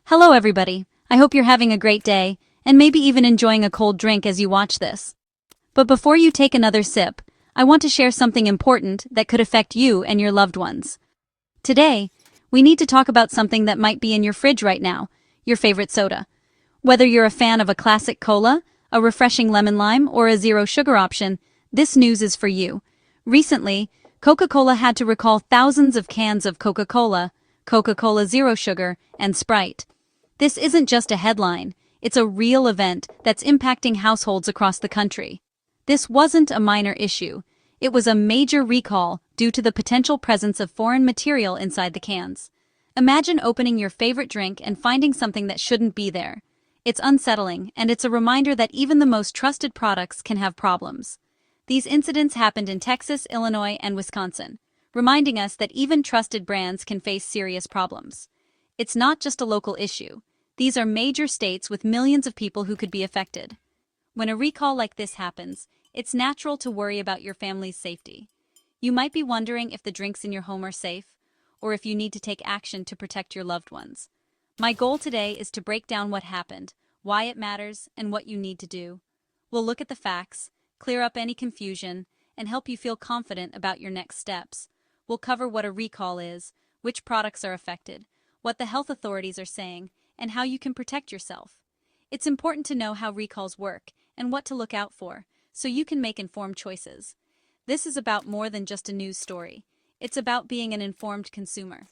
Hello everybody, I hope you're having a great day, and maybe even enjoying a cold drink as you watch this. But before you take another sip, I want to share something important that could affect you and your loved ones. Today, we need to talk about something that might be in your fridge right now, your favorite soda. Whether you're a fan of a classic cola, a refreshing lemon lime, or a zero sugar option, this news is for you. Recently, Coca-Cola had to recall thousands of cans of Coca-Cola, Coca-Cola Zero Sugar, and Sprite. This isn't just a headline, it's a real event that's impacting households across the country. This wasn't a minor issue, it was a major recall due to the potential presence of foreign material inside the cans. Imagine opening your favorite drink and finding something that shouldn't be there. It's unsettling, and it's a reminder that even the most trusted products can have problems. These incidents happened in Texas, Illinois, and Wisconsin, reminding us that even trusted brands can face serious problems. It's not just a local issue. These are major states with millions of people who could be affected. When a recall like this happens, it's natural to worry about your family's safety. You might be wondering if the drinks in your home are safe, or if you need to take action to protect your loved ones. My goal today is to break down what happened, why it matters, and what you need to do. We'll look at the facts, clear up any confusion, and help you feel confident about your next steps. We'll cover what a recall is, which products are affected, what the health authorities are saying, and how you can protect yourself. It's important to know how recalls work and what to look out for, so you can make informed choices. This is about more than just a news story. It's about being an informed consumer.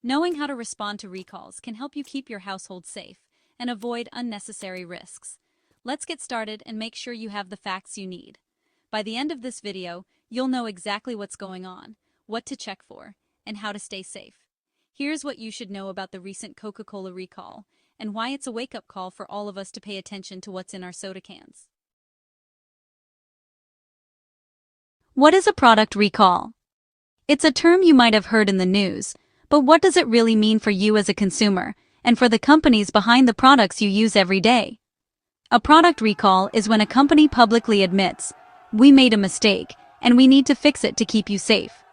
Knowing how to respond to recalls can help you keep your household safe and avoid unnecessary risks. Let's get started and make sure you have the facts you need. By the end of this video, you'll know exactly what's going on, what to check for, and how to stay safe. Here's what you should know about the recent Coca-Cola recall, and why it's a wake-up call for all of us to pay attention to what's in our soda cans. What is a product recall? It's a term you might have heard in the news, but what does it really mean for you as a consumer, and for the companies behind the products you use every day? A product recall is when a company publicly admits, "We made a mistake, and we need to fix it to keep you safe."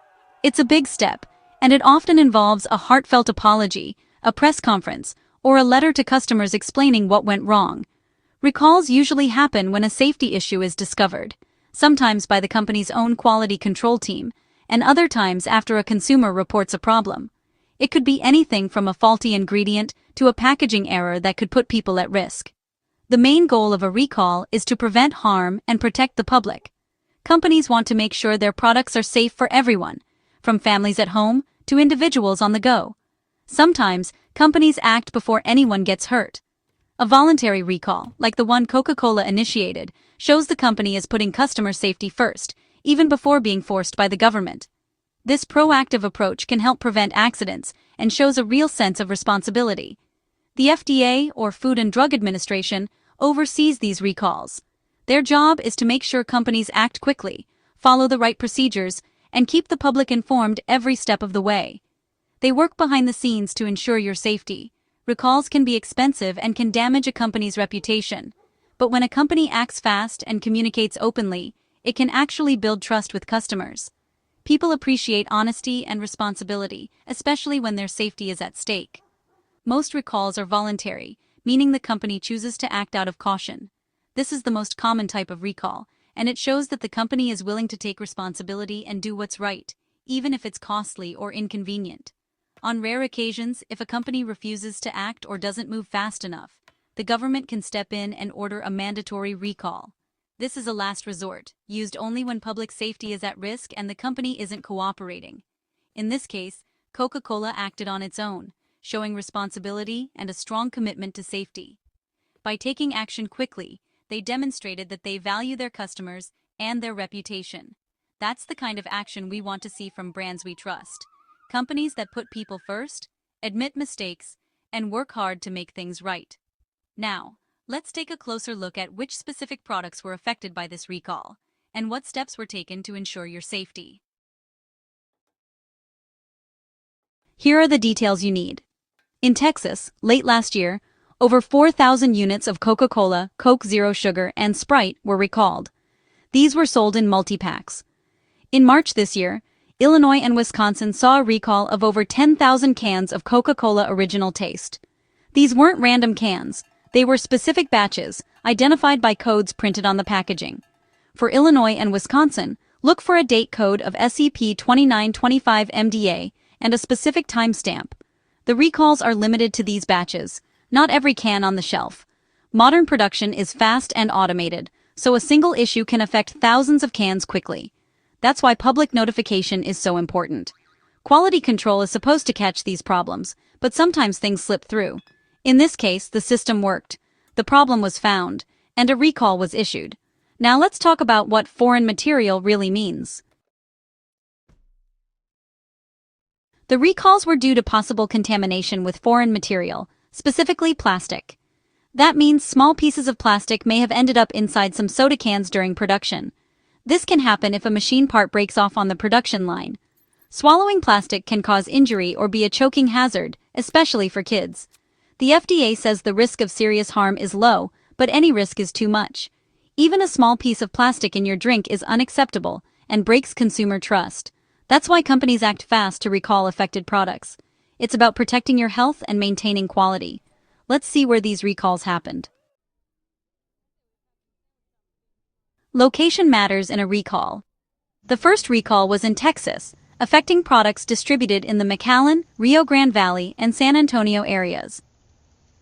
It's a big step, and it often involves a heartfelt apology, a press conference, or a letter to customers explaining what went wrong. Recalls usually happen when a safety issue is discovered, sometimes by the company's own quality control team, and other times after a consumer reports a problem. It could be anything from a faulty ingredient to a packaging error that could put people at risk. The main goal of a recall is to prevent harm and protect the public. Companies want to make sure their products are safe for everyone, from families at home to individuals on the go. Sometimes, companies act before anyone gets hurt. A voluntary recall, like the one Coca-Cola initiated, shows the company is putting customer safety first, even before being forced by the government. This proactive approach can help prevent accidents and shows a real sense of responsibility. The FDA, or Food and Drug Administration, oversees these recalls. Their job is to make sure companies act quickly, follow the right procedures, and keep the public informed every step of the way. They work behind the scenes to ensure your safety. Recalls can be expensive and can damage a company's reputation. But when a company acts fast and communicates openly, it can actually build trust with customers. People appreciate honesty and responsibility, especially when their safety is at stake. Most recalls are voluntary, meaning the company chooses to act out of caution. This is the most common type of recall, and it shows that the company is willing to take responsibility and do what's right, even if it's costly or inconvenient. On rare occasions, if a company refuses to act or doesn't move fast enough, the government can step in and order a mandatory recall. This is a last resort, used only when public safety is at risk and the company isn't cooperating. In this case, Coca-Cola acted on its own, showing responsibility and a strong commitment to safety. By taking action quickly, they demonstrated that they value their customers and their reputation. That's the kind of action we want to see from brands we trust. Companies that put people first, admit mistakes, and work hard to make things right. Now, let's take a closer look at which specific products were affected by this recall, and what steps were taken to ensure your safety. Here are the details you need. In Texas, late last year, over 4,000 units of Coca-Cola, Coke Zero Sugar, and Sprite were recalled. These were sold in multi-packs. In March this year, Illinois and Wisconsin saw a recall of over 10,000 cans of Coca-Cola Original Taste. These weren't random cans. They were specific batches, identified by codes printed on the packaging. For Illinois and Wisconsin, look for a date code of SEP 2925 MDA and a specific timestamp. The recalls are limited to these batches, not every can on the shelf. Modern production is fast and automated, so a single issue can affect thousands of cans quickly. That's why public notification is so important. Quality control is supposed to catch these problems, but sometimes things slip through. In this case, the system worked. The problem was found, and a recall was issued. Now let's talk about what foreign material really means. The recalls were due to possible contamination with foreign material, specifically plastic. That means small pieces of plastic may have ended up inside some soda cans during production. This can happen if a machine part breaks off on the production line. Swallowing plastic can cause injury or be a choking hazard, especially for kids. The FDA says the risk of serious harm is low, but any risk is too much. Even a small piece of plastic in your drink is unacceptable and breaks consumer trust. That's why companies act fast to recall affected products. It's about protecting your health and maintaining quality. Let's see where these recalls happened. Location matters in a recall. The first recall was in Texas, affecting products distributed in the McAllen, Rio Grande Valley, and San Antonio areas.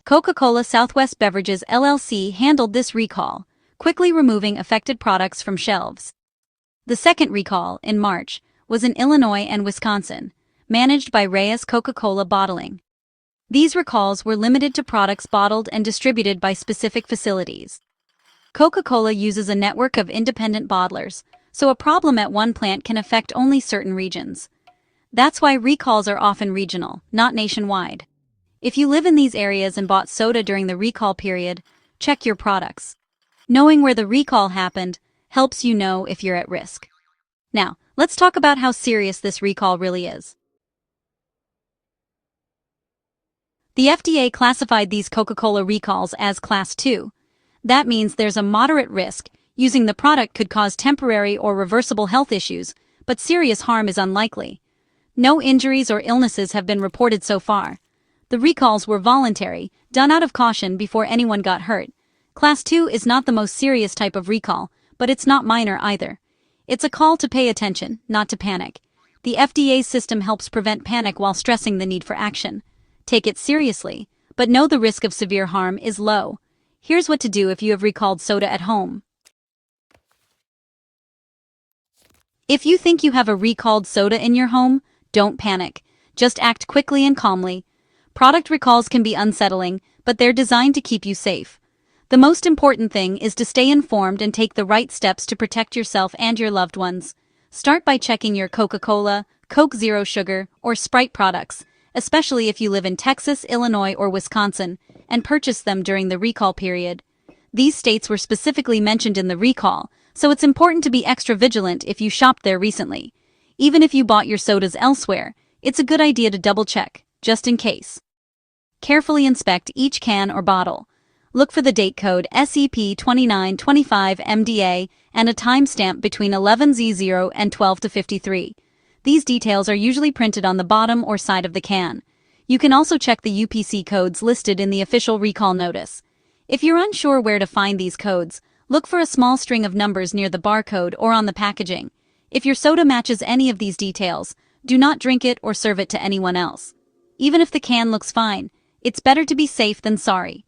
Coca-Cola Southwest Beverages LLC handled this recall, quickly removing affected products from shelves. The second recall, in March, was in Illinois and Wisconsin, managed by Reyes Coca-Cola Bottling. These recalls were limited to products bottled and distributed by specific facilities. Coca-Cola uses a network of independent bottlers, so a problem at one plant can affect only certain regions. That's why recalls are often regional, not nationwide. If you live in these areas and bought soda during the recall period, check your products. Knowing where the recall happened helps you know if you're at risk. Now, let's talk about how serious this recall really is. The FDA classified these Coca-Cola recalls as Class 2. That means there's a moderate risk. Using the product could cause temporary or reversible health issues, but serious harm is unlikely. No injuries or illnesses have been reported so far. The recalls were voluntary, done out of caution before anyone got hurt. Class 2 is not the most serious type of recall, but it's not minor either. It's a call to pay attention, not to panic. The FDA's system helps prevent panic while stressing the need for action. Take it seriously, but know the risk of severe harm is low. Here's what to do if you have recalled soda at home. If you think you have a recalled soda in your home, don't panic. Just act quickly and calmly. Product recalls can be unsettling, but they're designed to keep you safe. The most important thing is to stay informed and take the right steps to protect yourself and your loved ones. Start by checking your Coca-Cola, Coke Zero Sugar, or Sprite products, especially if you live in Texas, Illinois, or Wisconsin, and purchase them during the recall period. These states were specifically mentioned in the recall, so it's important to be extra vigilant if you shopped there recently. Even if you bought your sodas elsewhere, it's a good idea to double-check, just in case. Carefully inspect each can or bottle. Look for the date code SEP 2925 MDA and a timestamp between 11Z0 and 12:53. These details are usually printed on the bottom or side of the can. You can also check the UPC codes listed in the official recall notice. If you're unsure where to find these codes, look for a small string of numbers near the barcode or on the packaging. If your soda matches any of these details, do not drink it or serve it to anyone else. Even if the can looks fine, it's better to be safe than sorry.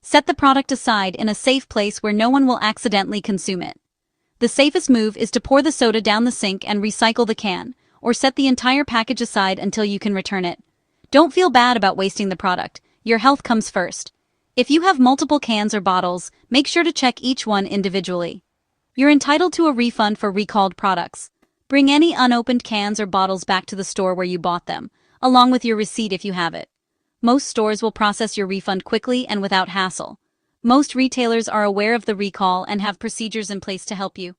Set the product aside in a safe place where no one will accidentally consume it. The safest move is to pour the soda down the sink and recycle the can, or set the entire package aside until you can return it. Don't feel bad about wasting the product. Your health comes first. If you have multiple cans or bottles, make sure to check each one individually. You're entitled to a refund for recalled products. Bring any unopened cans or bottles back to the store where you bought them, along with your receipt if you have it. Most stores will process your refund quickly and without hassle. Most retailers are aware of the recall and have procedures in place to help you.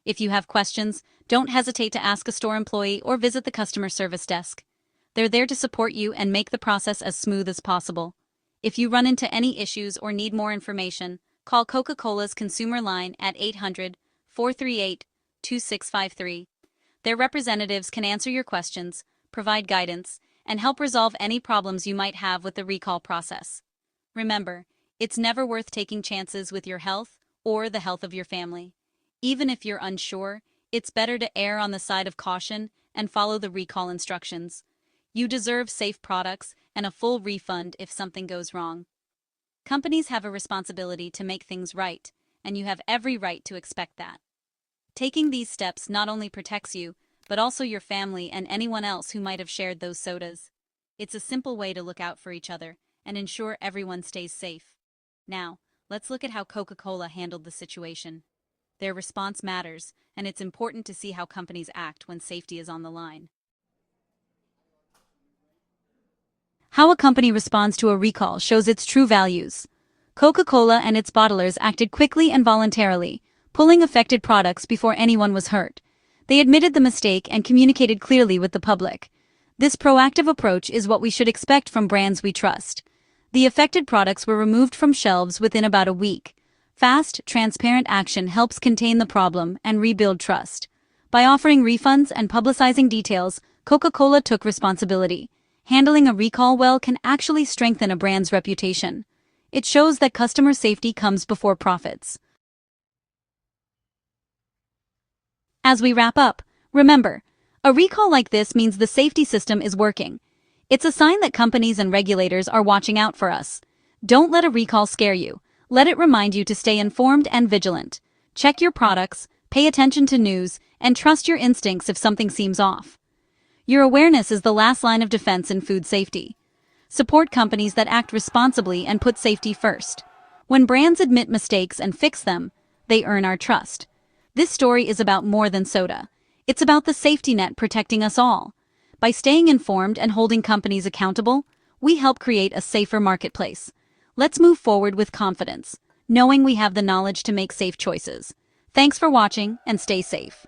If you have questions, don't hesitate to ask a store employee or visit the customer service desk. They're there to support you and make the process as smooth as possible. If you run into any issues or need more information, call Coca-Cola's consumer line at 800-438-2653. Their representatives can answer your questions, provide guidance, and help resolve any problems you might have with the recall process. Remember, it's never worth taking chances with your health or the health of your family. Even if you're unsure, it's better to err on the side of caution and follow the recall instructions. You deserve safe products and a full refund if something goes wrong. Companies have a responsibility to make things right, and you have every right to expect that. Taking these steps not only protects you, but also your family and anyone else who might have shared those sodas. It's a simple way to look out for each other and ensure everyone stays safe. Now, let's look at how Coca-Cola handled the situation. Their response matters, and it's important to see how companies act when safety is on the line. How a company responds to a recall shows its true values. Coca-Cola and its bottlers acted quickly and voluntarily, pulling affected products before anyone was hurt. They admitted the mistake and communicated clearly with the public. This proactive approach is what we should expect from brands we trust. The affected products were removed from shelves within about a week. Fast, transparent action helps contain the problem and rebuild trust. By offering refunds and publicizing details, Coca-Cola took responsibility. Handling a recall well can actually strengthen a brand's reputation. It shows that customer safety comes before profits. As we wrap up, remember, a recall like this means the safety system is working. It's a sign that companies and regulators are watching out for us. Don't let a recall scare you. Let it remind you to stay informed and vigilant. Check your products, pay attention to news, and trust your instincts if something seems off. Your awareness is the last line of defense in food safety. Support companies that act responsibly and put safety first. When brands admit mistakes and fix them, they earn our trust. This story is about more than soda. It's about the safety net protecting us all. By staying informed and holding companies accountable, we help create a safer marketplace. Let's move forward with confidence, knowing we have the knowledge to make safe choices. Thanks for watching and stay safe.